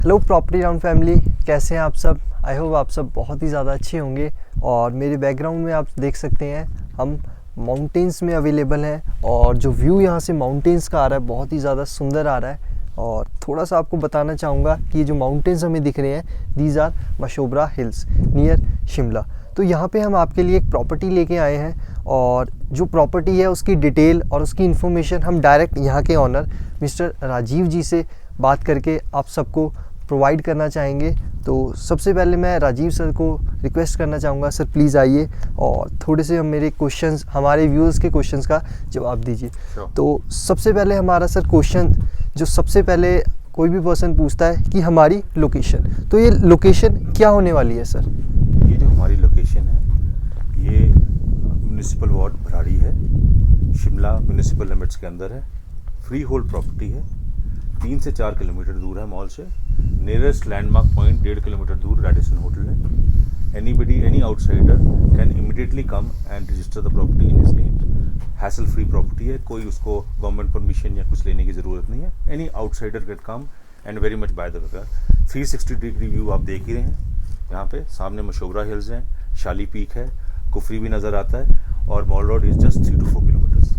Hello property round family, कैसे हैं आप सब। आई होप आप सब बहुत ही ज़्यादा अच्छे होंगे। और मेरे बैकग्राउंड में आप देख सकते हैं हम माउंटेन्स में अवेलेबल हैं और जो व्यू यहाँ से माउंटेन्स का आ रहा है बहुत ही ज़्यादा सुंदर आ रहा है। और थोड़ा सा आपको बताना चाहूँगा कि ये जो माउंटेन्स हमें दिख रहे हैं these are Mashobra hills near Shimla. तो यहाँ पे हम आपके लिए एक प्रॉपर्टी लेके आए हैं और जो प्रॉपर्टी है उसकी डिटेल और उसकी इन्फॉर्मेशन हम डायरेक्ट यहाँ के ऑनर मिस्टर राजीव जी से बात करके आप सबको प्रोवाइड करना चाहेंगे। तो सबसे पहले मैं राजीव सर को रिक्वेस्ट करना चाहूँगा, सर प्लीज़ आइए और थोड़े से मेरे क्वेश्चंस, हमारे व्यूअर्स के क्वेश्चंस का जवाब दीजिए। तो सबसे पहले हमारा सर क्वेश्चन जो सबसे पहले कोई भी पर्सन पूछता है कि हमारी लोकेशन, तो ये लोकेशन क्या होने वाली है सर? ये जो हमारी लोकेशन है ये म्यूनिसिपल वार्ड भराड़ी है, शिमला म्यूनिसिपल लिमिट्स के अंदर है। फ्री होल्ड प्रॉपर्टी है, 3 से 4 किलोमीटर दूर है मॉल से। नियरेस्ट लैंडमार्क पॉइंट 1.5 किलोमीटर दूर रेडिसन होटल है। Any outsider can immediately come and register the property in his name. Hassle free property है, कोई उसको गवर्नमेंट परमिशन या कुछ लेने की ज़रूरत नहीं है। Any outsider can come and very much by the way. 360 degree view आप देख ही रहे हैं। यहाँ पे सामने मशोबरा हिल्स हैं, शाली पीक है, कुफरी भी नज़र आता है और mall road is just 3 to 4 kilometres.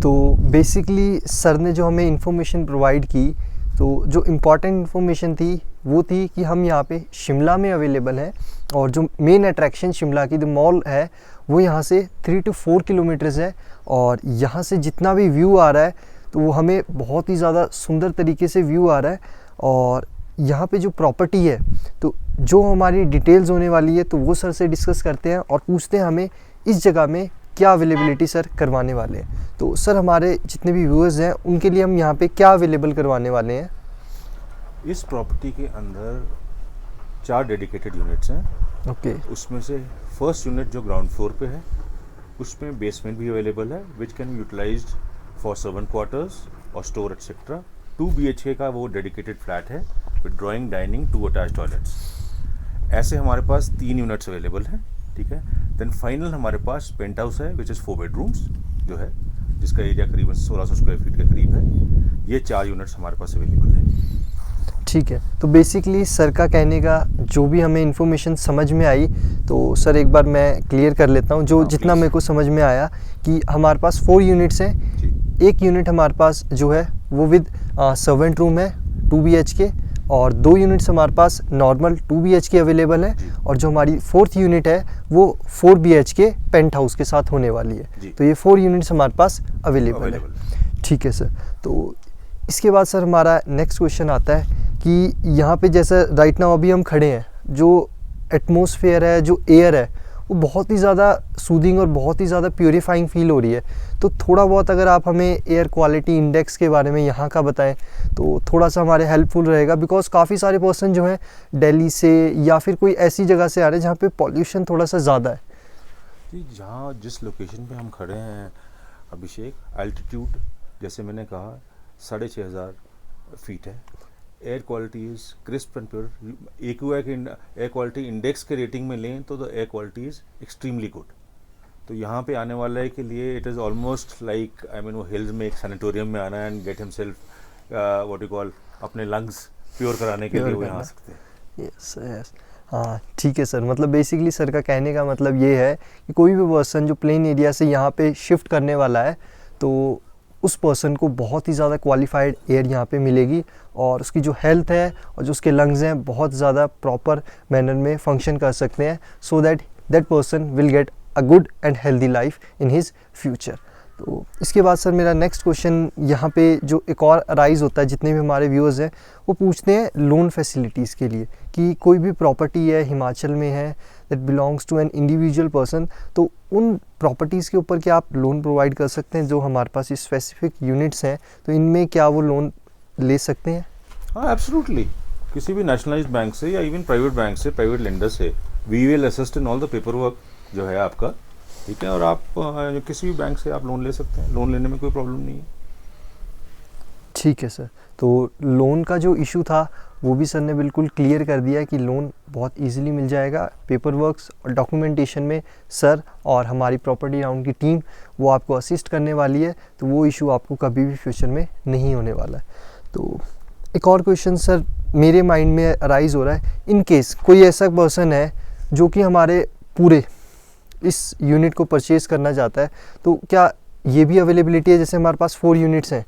तो बेसिकली सर ने जो हमें इंफॉर्मेशन प्रोवाइड की, तो जो इम्पॉर्टेंट इन्फॉर्मेशन थी वो थी कि हम यहाँ पे शिमला में अवेलेबल हैं और जो मेन अट्रैक्शन शिमला की जो मॉल है वो यहाँ से 3 to 4 किलोमीटर्स है। और यहाँ से जितना भी व्यू आ रहा है तो वो हमें बहुत ही ज़्यादा सुंदर तरीके से व्यू आ रहा है। और यहाँ पे जो प्रॉपर्टी है तो जो हमारी डिटेल्स होने वाली है तो वो सर से डिस्कस करते हैं और पूछते हैं हमें इस जगह में क्या अवेलेबिलिटी सर करवाने वाले हैं। तो सर हमारे जितने भी व्यूअर्स हैं उनके लिए हम यहाँ पे क्या अवेलेबल करवाने वाले हैं? इस प्रॉपर्टी के अंदर 4 डेडिकेटेड यूनिट्स हैं। ओके। उसमें से फर्स्ट यूनिट जो ग्राउंड फ्लोर पे है उसमें बेसमेंट भी अवेलेबल है which can be utilized for servant quarters और स्टोर एटसेट्रा। 2 BHK का वो डेडिकेटेड फ्लैट है with drawing, dining, 2 attach toilets. ऐसे हमारे पास 3 यूनिट्स अवेलेबल हैं, ठीक है। देन फाइनल हमारे पास पेंट हाउस है विच इज़ 4 बेडरूम्स जो है, जिसका एरिया करीबन 1600 स्क्वायर फीट के करीब है। ये 4 यूनिट्स हमारे पास अवेलेबल है। ठीक है। तो बेसिकली सर का कहने का जो भी हमें इन्फॉर्मेशन समझ में आई तो सर एक बार मैं क्लियर कर लेता हूँ जो जितना मेरे को समझ में आया कि हमारे पास 4 यूनिट्स हैं। एक यूनिट हमारे पास जो है वो विद सर्वेंट रूम है 2 BHK और 2 यूनिट्स हमारे पास नॉर्मल 2 BHK अवेलेबल है और जो हमारी 4th यूनिट है वो 4 BHK पेंट हाउस के साथ होने वाली है। तो ये 4 यूनिट्स हमारे पास अवेलेबल है। ठीक है सर। तो इसके बाद सर हमारा नेक्स्ट क्वेश्चन आता है कि यहाँ पे जैसा राइट नाउ अभी हम खड़े हैं, जो एटमॉस्फेयर है, जो एयर है वो बहुत ही ज़्यादा सूदिंग और बहुत ही ज़्यादा प्यूरीफाइंग फील हो रही है। तो थोड़ा बहुत अगर आप हमें एयर क्वालिटी इंडेक्स के बारे में यहाँ का बताएं तो थोड़ा सा हमारे हेल्पफुल रहेगा, बिकॉज काफ़ी सारे पर्सन जो हैं दिल्ली से या फिर कोई ऐसी जगह से आ रहे हैं जहाँ पे पॉल्यूशन थोड़ा सा ज़्यादा है। जी, जहाँ जिस लोकेशन पे हम खड़े हैं अभिषेक, एल्टीट्यूड जैसे मैंने कहा 6500 फीट है। Air quality is crisp and pure. AQI के एयर क्वालिटी इंडेक्स के रेटिंग में लें तो the air quality is extremely good. तो यहाँ पे आने वाले के लिए इट इज़ ऑलमोस्ट लाइक वो हिल्स में एक सैनिटोरियम में आना and get himself what you call अपने लंग्स प्योर कराने के लिए वो यहाँ आ सकते हैं। यस यस, हाँ ठीक है सर। मतलब बेसिकली सर का कहने का मतलब ये है कि कोई भी पर्सन जो प्लेन एरिया से यहाँ पे शिफ्ट करने वाला है तो उस पर्सन को बहुत ही ज़्यादा क्वालिफाइड एयर यहाँ पे मिलेगी और उसकी जो हेल्थ है और जो उसके लंग्स हैं बहुत ज़्यादा प्रॉपर मैनर में फंक्शन कर सकते हैं, so that person will get a good and healthy life in his future. तो इसके बाद सर मेरा नेक्स्ट क्वेश्चन यहाँ पे जो एक और राइज होता है, जितने भी हमारे व्यूअर्स हैं वो पूछते हैं लोन फैसिलिटीज़ के लिए कि कोई भी प्रॉपर्टी है हिमाचल में है that belongs to an individual person, तो उन प्रॉपर्टीज़ के ऊपर क्या आप लोन प्रोवाइड कर सकते हैं? जो हमारे पास स्पेसिफिक यूनिट्स हैं तो इनमें क्या वो लोन ले सकते हैं? हाँ, एब्सोल्युटली। किसी भी नेशनलाइज्ड बैंक से या इवन प्राइवेट बैंक से, प्राइवेट लेंडर से, we will assist in all the paper work जो है आपका, ठीक है। और आप किसी भी बैंक से आप लोन ले सकते हैं, लोन लेने में कोई प्रॉब्लम नहीं है। ठीक है सर, तो लोन का जो इशू था वो भी सर ने बिल्कुल क्लियर कर दिया कि लोन बहुत इजीली मिल जाएगा। पेपर वर्क्स और डॉक्यूमेंटेशन में सर और हमारी प्रॉपर्टी राउंड की टीम वो आपको असिस्ट करने वाली है, तो वो इशू आपको कभी भी फ्यूचर में नहीं होने वाला है। तो एक और क्वेश्चन सर मेरे माइंड में अराइज हो रहा है, इन केस कोई ऐसा पर्सन है जो कि हमारे पूरे इस यूनिट को परचेज़ करना चाहता है, तो क्या ये भी अवेलेबिलिटी है? जैसे हमारे पास 4 यूनिट्स हैं,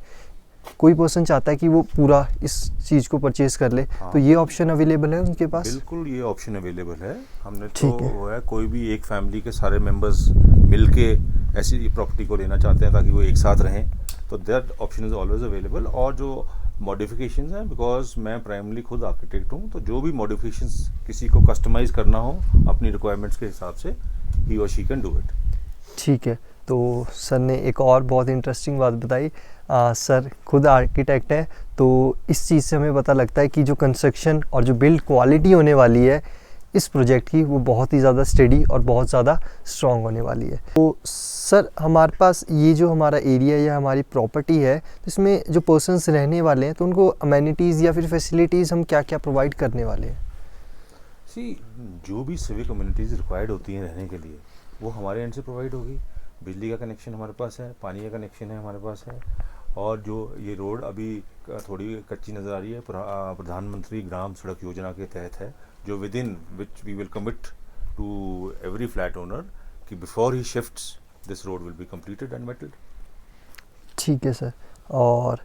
कोई पर्सन चाहता है कि वो पूरा इस चीज़ को परचेज़ कर ले, हाँ। तो ये ऑप्शन अवेलेबल है उनके पास? बिल्कुल, ये ऑप्शन अवेलेबल है। हमने तो ठीक है। वो है, कोई भी एक फैमिली के सारे मेंबर्स मिलके ऐसी प्रॉपर्टी को लेना चाहते हैं ताकि वो एक साथ रहें, तो that option is always available. और जो मॉडिफिकेशंस हैं, बिकॉज मैं प्राइमरी खुद आर्किटेक्ट हूँ, तो जो भी मॉडिफिकेशंस किसी को कस्टमाइज़ करना हो अपनी रिक्वायरमेंट्स के हिसाब से, ही और शी कैन डू इट। ठीक है, तो सर ने एक और बहुत इंटरेस्टिंग बात बताई। सर खुद आर्किटेक्ट हैं, तो इस चीज़ से हमें पता लगता है कि जो कंस्ट्रक्शन और जो बिल्ड क्वालिटी होने वाली है इस प्रोजेक्ट की, वो बहुत ही ज़्यादा स्टेडी और बहुत ज़्यादा स्ट्रॉन्ग होने वाली है। तो सर हमारे पास ये जो हमारा एरिया या हमारी प्रॉपर्टी है, तो इसमें जो पर्सन्स रहने वाले हैं तो उनको अमेनिटीज़ या फिर फैसिलिटीज़ हम क्या क्या प्रोवाइड करने वाले हैं? जो भी सिविक कम्युनिटीज़ रिक्वायर्ड होती हैं रहने के लिए, वो हमारे एंड से प्रोवाइड होगी। बिजली का कनेक्शन हमारे पास है, पानी का कनेक्शन है हमारे पास है, और जो ये रोड अभी थोड़ी कच्ची नज़र आ रही है, प्रधानमंत्री ग्राम सड़क योजना के तहत है, जो within which we will commit to every flat owner कि before he shifts this road will be completed and metalled. ठीक है सर, और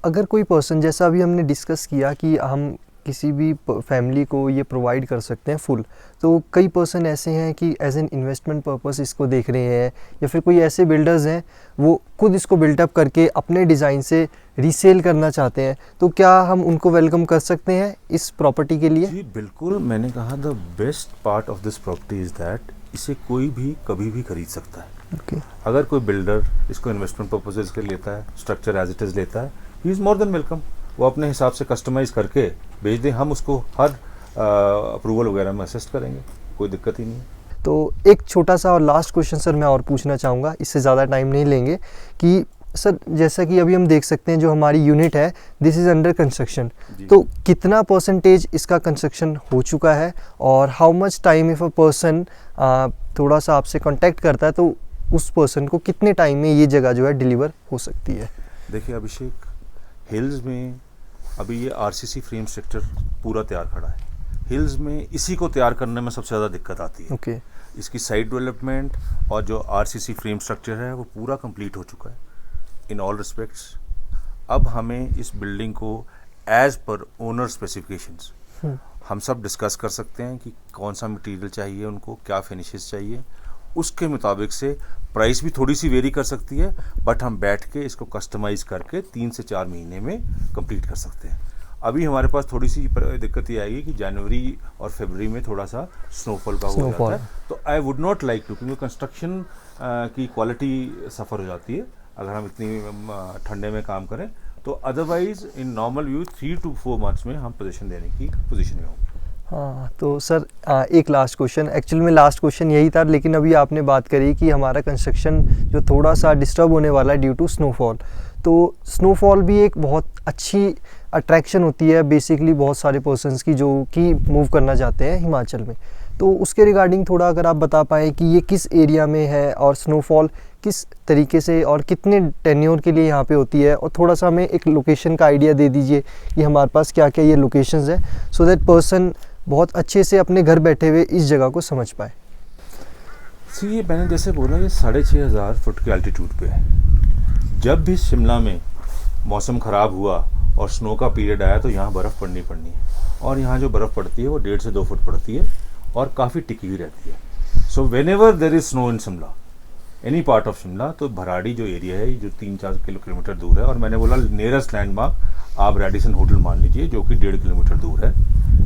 अगर कोई पर्सन, जैसा अभी हमने डिस्कस किया कि हम किसी भी फैमिली को ये प्रोवाइड कर सकते हैं फुल, तो कई पर्सन ऐसे हैं कि एज एन इन्वेस्टमेंट पर्पस इसको देख रहे हैं, या फिर कोई ऐसे बिल्डर्स हैं वो खुद इसको बिल्डअप करके अपने डिज़ाइन से रीसेल करना चाहते हैं, तो क्या हम उनको वेलकम कर सकते हैं इस प्रॉपर्टी के लिए? जी बिल्कुल, मैंने कहा the best part of this property is that इसे कोई भी कभी भी खरीद सकता है। ओके। अगर कोई बिल्डर इसको इन्वेस्टमेंट पर्पसेस के लेता है, स्ट्रक्चर एज इट इज़ लेता है, he is more than welcome. वो अपने हिसाब से कस्टमाइज़ करके भेज दें, हम उसको हर अप्रूवल वगैरह में असिस्ट करेंगे, कोई दिक्कत ही नहीं है। तो एक छोटा सा और लास्ट क्वेश्चन सर मैं और पूछना चाहूँगा, इससे ज़्यादा टाइम नहीं लेंगे, कि सर जैसा कि अभी हम देख सकते हैं जो हमारी यूनिट है दिस इज़ अंडर कंस्ट्रक्शन, तो कितना परसेंटेज इसका कंस्ट्रक्शन हो चुका है, और how much time if a person थोड़ा सा आपसे कांटेक्ट करता है तो उस पर्सन को कितने टाइम में ये जगह जो है डिलीवर हो सकती है? देखिए अभिषेक, हिल्स में अभी ये आरसीसी फ्रेम स्ट्रक्चर पूरा तैयार खड़ा है। हिल्स में इसी को तैयार करने में सबसे ज़्यादा दिक्कत आती है। ओके। इसकी साइड डेवलपमेंट और जो आरसीसी फ्रेम स्ट्रक्चर है वो पूरा कंप्लीट हो चुका है इन ऑल रिस्पेक्ट्स। अब हमें इस बिल्डिंग को एज पर ओनर स्पेसिफिकेशंस हम सब डिस्कस कर सकते हैं कि कौन सा मटेरियल चाहिए उनको, क्या फिनिशेस चाहिए, उसके मुताबिक से प्राइस भी थोड़ी सी वेरी कर सकती है, बट हम बैठ के इसको कस्टमाइज़ करके 3 से 4 महीने में कंप्लीट कर सकते हैं। अभी हमारे पास थोड़ी सी दिक्कत ये आएगी कि जनवरी और फरवरी में थोड़ा सा स्नोफॉल का हो जाता है, तो I would not like to, क्योंकि कंस्ट्रक्शन की क्वालिटी सफ़र हो जाती है अगर हम इतनी ठंडे में काम करें, तो otherwise in normal view 3 to 4 months में हम पोजीशन देने की पोजीशन में होंगे। हाँ, तो सर एक लास्ट क्वेश्चन, एक्चुअल में लास्ट क्वेश्चन यही था, लेकिन अभी आपने बात करी कि हमारा कंस्ट्रक्शन जो थोड़ा सा डिस्टर्ब होने वाला है ड्यू टू स्नोफॉल, तो स्नोफॉल भी एक बहुत अच्छी अट्रैक्शन होती है बेसिकली बहुत सारे पर्सन्स की जो कि मूव करना चाहते हैं हिमाचल में, तो उसके रिगार्डिंग थोड़ा अगर आप बता पाएँ कि ये किस एरिया में है और स्नोफॉल किस तरीके से और कितने टेन्योर के लिए यहाँ पे होती है, और थोड़ा सा हमें एक लोकेशन का आइडिया दे दीजिए कि हमारे पास क्या क्या ये लोकेशंस है, सो दैट पर्सन बहुत अच्छे से अपने घर बैठे हुए इस जगह को समझ पाए। ये मैंने जैसे बोला, ये 6500 फुट की एल्टीट्यूड पे है। जब भी शिमला में मौसम ख़राब हुआ और स्नो का पीरियड आया तो यहाँ बर्फ़ पड़नी है, और यहाँ जो बर्फ़ पड़ती है वो 1.5 से 2 फुट पड़ती है और काफ़ी टिकी हुई रहती है। So when ever there is snow in Shimla, any part of Shimla, तो भराड़ी जो एरिया है जो 3-4 किलोमीटर दूर है, और मैंने बोला नियरेस्ट लैंडमार्क आप रेडिसन होटल मान लीजिए जो कि 1.5 किलोमीटर दूर है,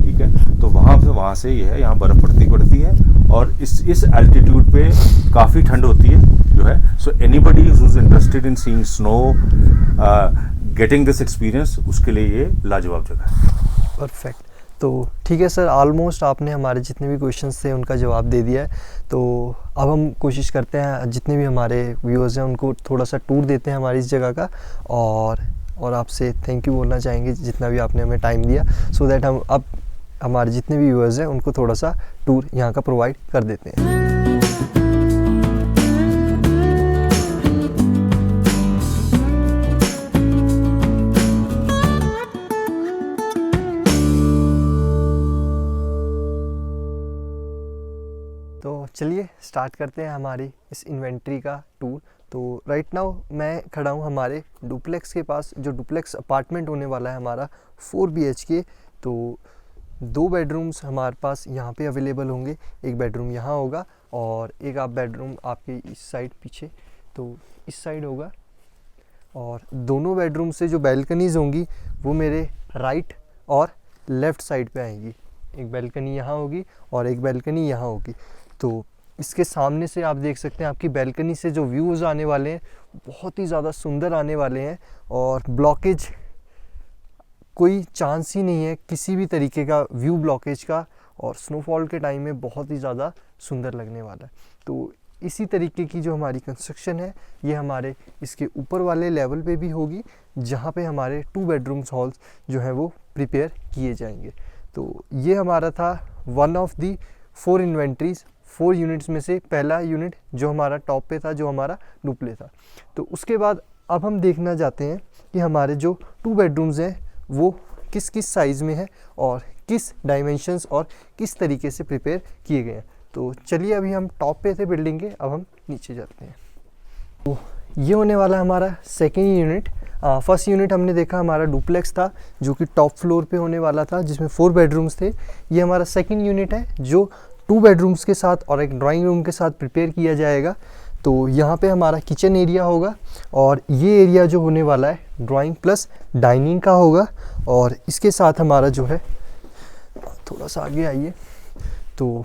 ठीक है। तो वहाँ से ये है, यहाँ बर्फ़ पड़ती है और इस एल्टीट्यूड पे काफ़ी ठंड होती है जो है। So anybody who is interested in seeing snow, getting this experience, उसके लिए ये लाजवाब जगह है। परफेक्ट। तो ठीक है सर, ऑलमोस्ट आपने हमारे जितने भी क्वेश्चंस थे उनका जवाब दे दिया है। तो अब हम कोशिश करते हैं जितने भी हमारे व्यूअर्स हैं उनको थोड़ा सा टूर देते हैं हमारी इस जगह का, और आपसे थैंक यू बोलना चाहेंगे जितना भी आपने हमें टाइम दिया, सो दैट हम अब हमारे जितने भी व्यूअर्स हैं उनको थोड़ा सा टूर यहाँ का प्रोवाइड कर देते हैं। तो चलिए स्टार्ट करते हैं हमारी इस इन्वेंट्री का टूर। तो राइट नाउ मैं खड़ा हूँ हमारे डुप्लेक्स के पास, जो डुप्लेक्स अपार्टमेंट होने वाला है हमारा 4 BHK। तो 2 बेडरूम्स हमारे पास यहाँ पे अवेलेबल होंगे, एक बेडरूम यहाँ होगा और एक आप बेडरूम आपके इस साइड पीछे, तो इस साइड होगा। और दोनों बेडरूम से जो बैल्कनीज़ होंगी वो मेरे राइट और लेफ़्ट साइड पे आएंगी। एक बैल्कनी यहाँ होगी और एक बैल्कनी यहाँ होगी। तो इसके सामने से आप देख सकते हैं आपकी बैल्कनी से जो व्यूज़ आने वाले हैं बहुत ही ज़्यादा सुंदर आने वाले हैं, और ब्लॉकेज कोई चांस ही नहीं है किसी भी तरीके का व्यू ब्लॉकेज का, और स्नोफॉल के टाइम में बहुत ही ज़्यादा सुंदर लगने वाला है। तो इसी तरीके की जो हमारी कंस्ट्रक्शन है ये हमारे इसके ऊपर वाले लेवल पे भी होगी, जहाँ पे हमारे 2 बेडरूम्स हॉल्स जो हैं वो प्रिपेयर किए जाएंगे। तो ये हमारा था one of the 4 inventories, 4 units में से पहला यूनिट जो हमारा टॉप पे था, जो हमारा डुप्ले था। तो उसके बाद अब हम देखना चाहते हैं कि हमारे जो 2 बेडरूम्स हैं वो किस किस साइज़ में है और किस डायमेंशंस और किस तरीके से प्रिपेयर किए गए हैं। तो चलिए अभी हम टॉप पे थे बिल्डिंग के, अब हम नीचे जाते हैं। तो ये होने वाला है हमारा सेकेंड यूनिट। फर्स्ट यूनिट हमने देखा हमारा डुप्लेक्स था जो कि टॉप फ्लोर पे होने वाला था, जिसमें 4 बेडरूम्स थे। ये हमारा सेकेंड यूनिट है जो 2 बेडरूम्स के साथ और एक ड्राइंग रूम के साथ प्रिपेयर किया जाएगा। तो यहाँ पे हमारा किचन एरिया होगा, और ये एरिया जो होने वाला है ड्राइंग प्लस डाइनिंग का होगा। और इसके साथ हमारा जो है, थोड़ा सा आगे आइए, तो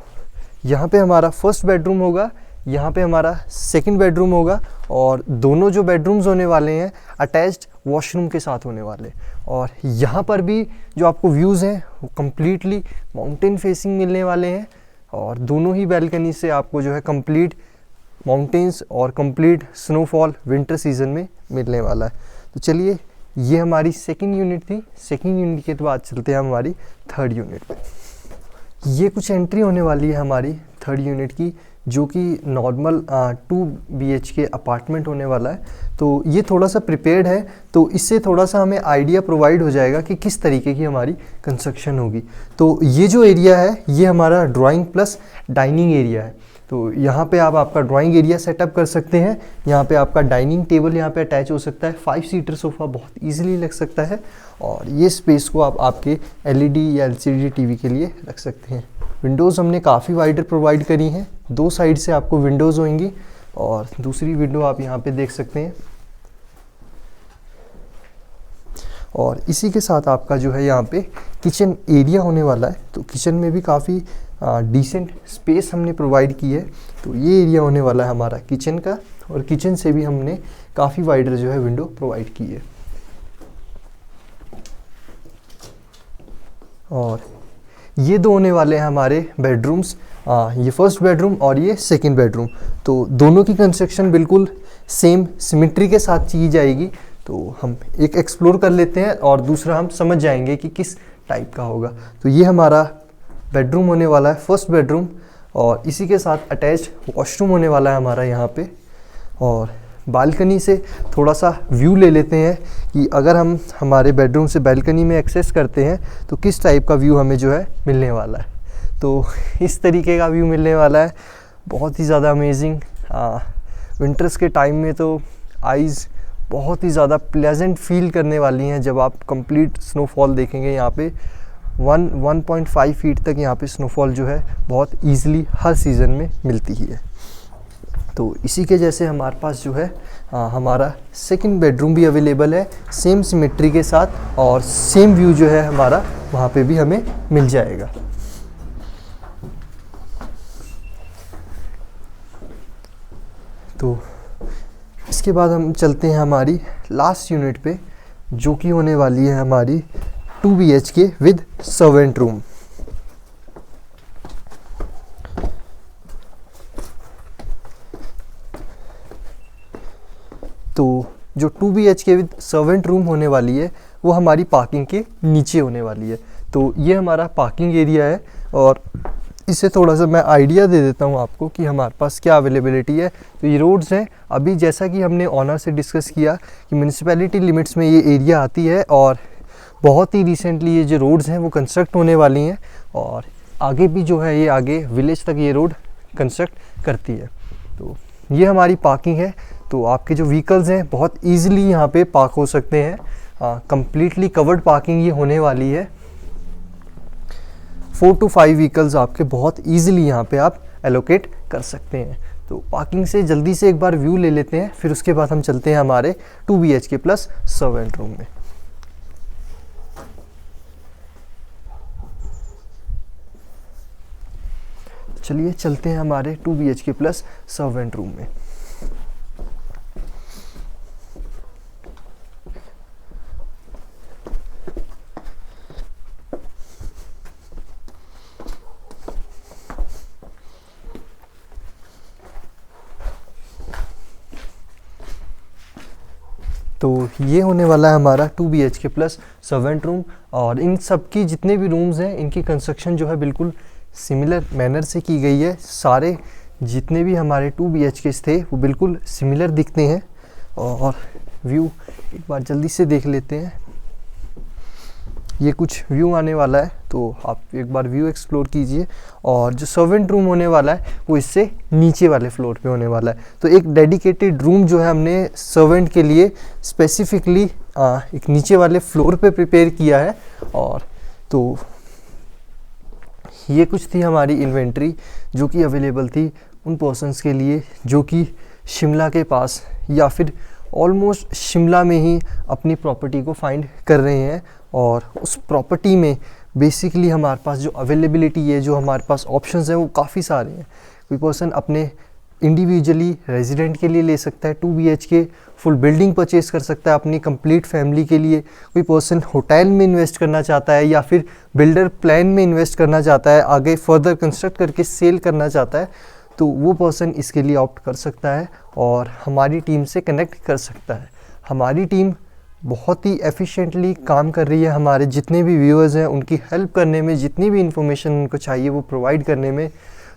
यहाँ पे हमारा फर्स्ट बेडरूम होगा, यहाँ पे हमारा सेकंड बेडरूम होगा, और दोनों जो बेडरूम्स होने वाले हैं अटैच्ड वॉशरूम के साथ होने वाले। और यहाँ पर भी जो आपको व्यूज़ हैं वो कम्प्लीटली माउंटेन फेसिंग मिलने वाले हैं, और दोनों ही बैल्कनी से आपको जो है कंप्लीट माउंटेन्स और कंप्लीट स्नोफॉल विंटर सीजन में मिलने वाला है। तो चलिए, ये हमारी सेकंड यूनिट थी। सेकंड यूनिट के बाद चलते हैं हमारी थर्ड यूनिट पे। ये कुछ एंट्री होने वाली है हमारी थर्ड यूनिट की, जो कि नॉर्मल 2 BHK अपार्टमेंट होने वाला है। तो ये थोड़ा सा प्रिपेयर्ड है, तो इससे थोड़ा सा हमें आइडिया प्रोवाइड हो जाएगा कि किस तरीके की हमारी कंस्ट्रक्शन होगी। तो ये जो एरिया है ये हमारा ड्राइंग प्लस डाइनिंग एरिया है। तो यहाँ पे आप आपका ड्राइंग एरिया सेटअप कर सकते हैं, यहाँ पे आपका डाइनिंग टेबल यहाँ पे अटैच हो सकता है, 5 सीटर सोफ़ा बहुत ईजिली लग सकता है, और ये स्पेस को आप आपके LED या LCD TV के लिए रख सकते हैं। विंडोज़ हमने काफ़ी वाइडर प्रोवाइड करी हैं, 2 साइड से आपको विंडोज़ होंगी, और दूसरी विंडो आप यहाँ पे देख सकते हैं। और इसी के साथ आपका जो है यहाँ पे किचन एरिया होने वाला है। तो किचन में भी काफ़ी डिसेंट स्पेस हमने प्रोवाइड की है। तो ये एरिया होने वाला है हमारा किचन का, और किचन से भी हमने काफ़ी वाइडर जो है विंडो प्रोवाइड की है। और ये 2 होने वाले हैं हमारे बेडरूम्स, ये फर्स्ट बेडरूम और ये सेकंड बेडरूम। तो दोनों की कंस्ट्रक्शन बिल्कुल सेम सिमेट्री के साथ की जाएगी। तो हम एक एक्सप्लोर कर लेते हैं और दूसरा हम समझ जाएंगे कि किस टाइप का होगा। तो ये हमारा बेडरूम होने वाला है, फर्स्ट बेडरूम, और इसी के साथ अटैच वॉशरूम होने वाला है हमारा यहाँ पे। और बालकनी से थोड़ा सा व्यू ले लेते हैं कि अगर हम हमारे बेडरूम से बालकनी में एक्सेस करते हैं तो किस टाइप का व्यू हमें जो है मिलने वाला है। तो इस तरीके का व्यू मिलने वाला है, बहुत ही ज़्यादा अमेजिंग। विंटर्स के टाइम में तो आइज़ बहुत ही ज़्यादा प्लेजेंट फील करने वाली हैं जब आप कंप्लीट स्नोफॉल देखेंगे। यहाँ पे 1.5 फीट तक यहाँ पे स्नोफॉल जो है बहुत ईजिली हर सीज़न में मिलती ही है। तो इसी के जैसे हमारे पास जो है हमारा सेकंड बेडरूम भी अवेलेबल है, सेम सिमेट्री के साथ, और सेम व्यू जो है हमारा वहाँ पे भी हमें मिल जाएगा। तो इसके बाद हम चलते हैं हमारी लास्ट यूनिट पे, जो कि होने वाली है हमारी 2 BHK विद सर्वेंट रूम। तो जो 2 BHK विद सर्वेंट रूम होने वाली है वो हमारी पार्किंग के नीचे होने वाली है। तो ये हमारा पार्किंग एरिया है, और इससे थोड़ा सा मैं आइडिया दे देता हूँ आपको कि हमारे पास क्या अवेलेबिलिटी है। तो ये रोड्स हैं, अभी जैसा कि हमने ऑनर से डिस्कस किया कि म्यूनिसिपैलिटी लिमिट्स में ये एरिया आती है, और बहुत ही रिसेंटली ये जो रोड्स हैं वो कंस्ट्रक्ट होने वाली हैं, और आगे भी जो है ये आगे विलेज तक ये रोड कंस्ट्रक्ट करती है। तो ये हमारी पार्किंग है। तो आपके जो व्हीकल्स हैं बहुत ईजिली यहाँ पे पार्क हो सकते हैं। कंप्लीटली कवर्ड पार्किंग ये होने वाली है। 4 to 5 व्हीकल्स आपके बहुत ईजिली यहाँ पे आप एलोकेट कर सकते हैं। तो पार्किंग से जल्दी से एक बार व्यू ले लेते हैं, फिर उसके बाद हम चलते हैं हमारे 2 BHK प्लस सर्वेंट रूम में। चलिए चलते हैं हमारे 2 BHK प्लस सर्वेंट रूम में। तो ये होने वाला है हमारा 2 BHK प्लस सर्वेंट रूम, और इन सब की जितने भी रूम्स हैं इनकी कंस्ट्रक्शन जो है बिल्कुल सिमिलर मैनर से की गई है। सारे जितने भी हमारे 2 BHK थे वो बिल्कुल सिमिलर दिखते हैं। और व्यू एक बार जल्दी से देख लेते हैं, ये कुछ व्यू आने वाला है, तो आप एक बार व्यू एक्सप्लोर कीजिए। और जो सर्वेंट रूम होने वाला है वो इससे नीचे वाले फ्लोर पे होने वाला है। तो एक डेडिकेटेड रूम जो है हमने सर्वेंट के लिए स्पेसिफिकली एक नीचे वाले फ्लोर पे प्रिपेयर किया है। और तो ये कुछ थी हमारी इन्वेंट्री जो कि अवेलेबल थी उन पर्सन्स के लिए जो कि शिमला के पास या फिर ऑलमोस्ट शिमला में ही अपनी प्रॉपर्टी को फाइंड कर रहे हैं। और उस प्रॉपर्टी में बेसिकली हमारे पास जो अवेलेबिलिटी है, जो हमारे पास ऑप्शंस हैं वो काफ़ी सारे हैं। कोई पर्सन अपने इंडिविजुअली रेजिडेंट के लिए ले सकता है 2 BHK फुल बिल्डिंग परचेज कर सकता है अपनी कंप्लीट फैमिली के लिए। कोई पर्सन होटल में इन्वेस्ट करना चाहता है या फिर बिल्डर प्लान में इन्वेस्ट करना चाहता है, आगे फर्दर कंस्ट्रक्ट करके सेल करना चाहता है, तो वो पर्सन इसके लिए ऑप्ट कर सकता है और हमारी टीम से कनेक्ट कर सकता है। हमारी टीम बहुत ही एफिशिएंटली काम कर रही है। हमारे जितने भी व्यूअर्स हैं उनकी हेल्प करने में, जितनी भी इंफॉर्मेशन उनको चाहिए वो प्रोवाइड करने में।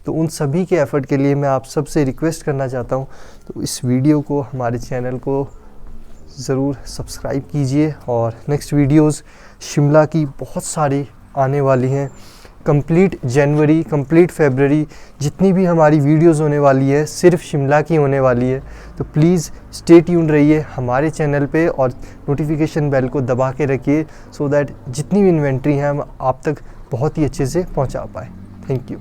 तो उन सभी के एफर्ट के लिए मैं आप सबसे रिक्वेस्ट करना चाहता हूँ, तो इस वीडियो को, हमारे चैनल को ज़रूर सब्सक्राइब कीजिए। और नेक्स्ट वीडियोस शिमला की बहुत सारी आने वाली हैं। कंप्लीट जनवरी, कंप्लीट फरवरी जितनी भी हमारी वीडियोस होने वाली है सिर्फ शिमला की होने वाली है। तो प्लीज़ स्टे ट्यून्ड रहिए हमारे चैनल पे और नोटिफिकेशन बेल को दबा के रखिए, सो दैट जितनी भी इन्वेंट्री है हम आप तक बहुत ही अच्छे से पहुंचा पाए। Thank you.